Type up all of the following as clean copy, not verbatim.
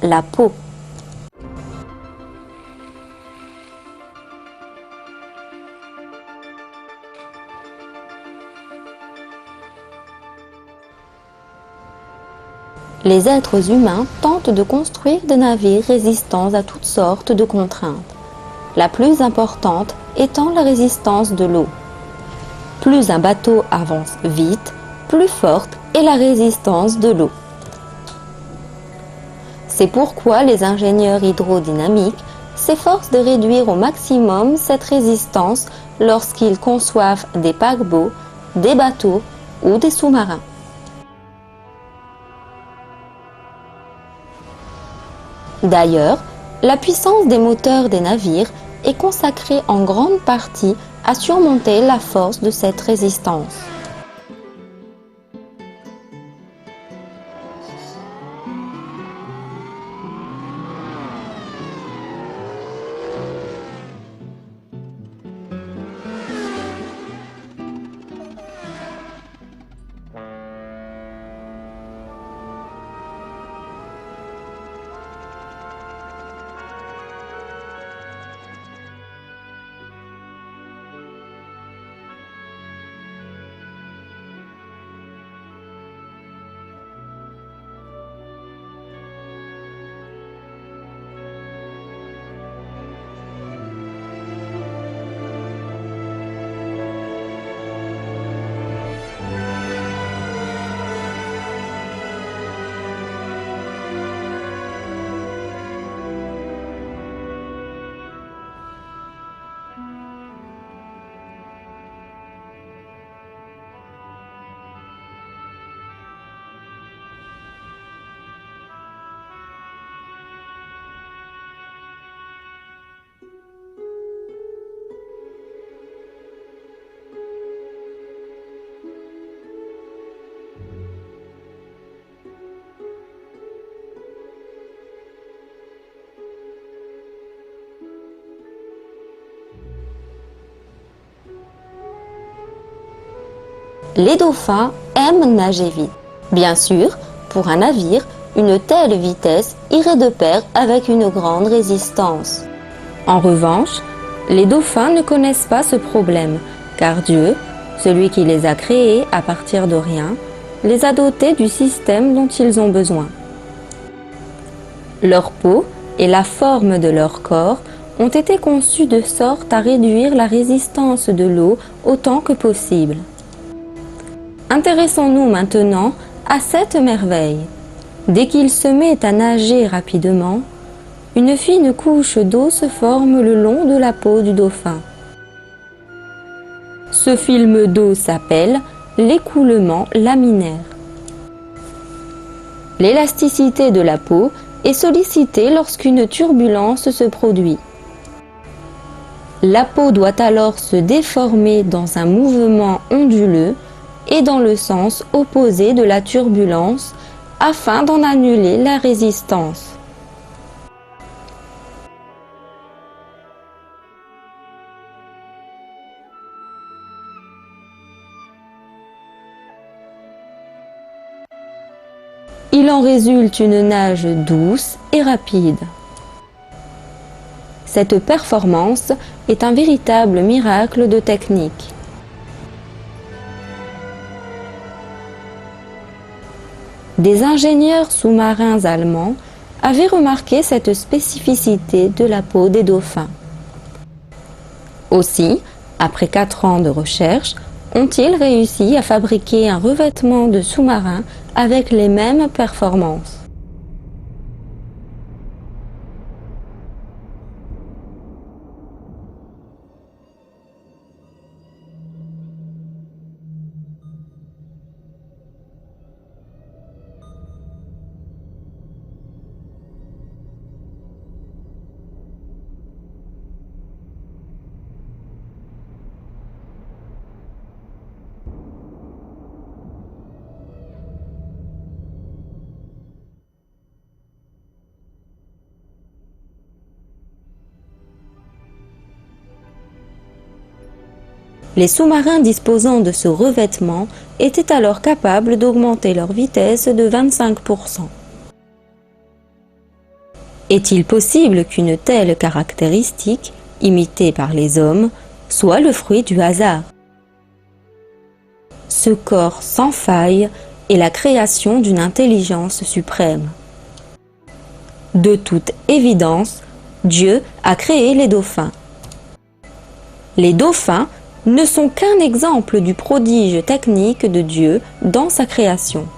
la peau. Les êtres humains tentent de construire des navires résistants à toutes sortes de contraintes, la plus importante étant la résistance de l'eau. Plus un bateau avance vite, plus forte est la résistance de l'eau. C'est pourquoi les ingénieurs hydrodynamiques s'efforcent de réduire au maximum cette résistance lorsqu'ils conçoivent des paquebots, des bateaux ou des sous-marins. D'ailleurs, la puissance des moteurs des navires est consacrée en grande partie à surmonter la force de cette résistance. Les dauphins aiment nager vite. Bien sûr, pour un navire, une telle vitesse irait de pair avec une grande résistance. En revanche, les dauphins ne connaissent pas ce problème, car Dieu, celui qui les a créés à partir de rien, les a dotés du système dont ils ont besoin. Leur peau et la forme de leur corps ont été conçus de sorte à réduire la résistance de l'eau autant que possible. Intéressons-nous maintenant à cette merveille. Dès qu'il se met à nager rapidement, une fine couche d'eau se forme le long de la peau du dauphin. Ce film d'eau s'appelle l'écoulement laminaire. L'élasticité de la peau est sollicitée lorsqu'une turbulence se produit. La peau doit alors se déformer dans un mouvement onduleux et dans le sens opposé de la turbulence afin d'en annuler la résistance. Il en résulte une nage douce et rapide. Cette performance est un véritable miracle de technique. Des ingénieurs sous-marins allemands avaient remarqué cette spécificité de la peau des dauphins. Aussi, après 4 ans de recherche, ont-ils réussi à fabriquer un revêtement de sous-marins avec les mêmes performances. Les sous-marins disposant de ce revêtement étaient alors capables d'augmenter leur vitesse de 25%. Est-il possible qu'une telle caractéristique, imitée par les hommes, soit le fruit du hasard? Ce corps sans faille est la création d'une intelligence suprême. De toute évidence, Dieu a créé les dauphins. Les dauphins ne sont qu'un exemple du prodige technique de Dieu dans sa création.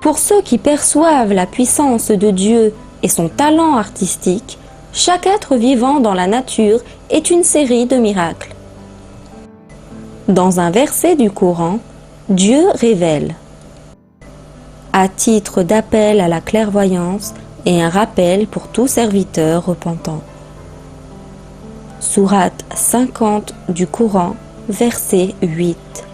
Pour ceux qui perçoivent la puissance de Dieu et son talent artistique, chaque être vivant dans la nature est une série de miracles. Dans un verset du Coran, Dieu révèle, à titre d'appel à la clairvoyance et un rappel pour tout serviteur repentant. Sourate 50 du Coran, verset 8.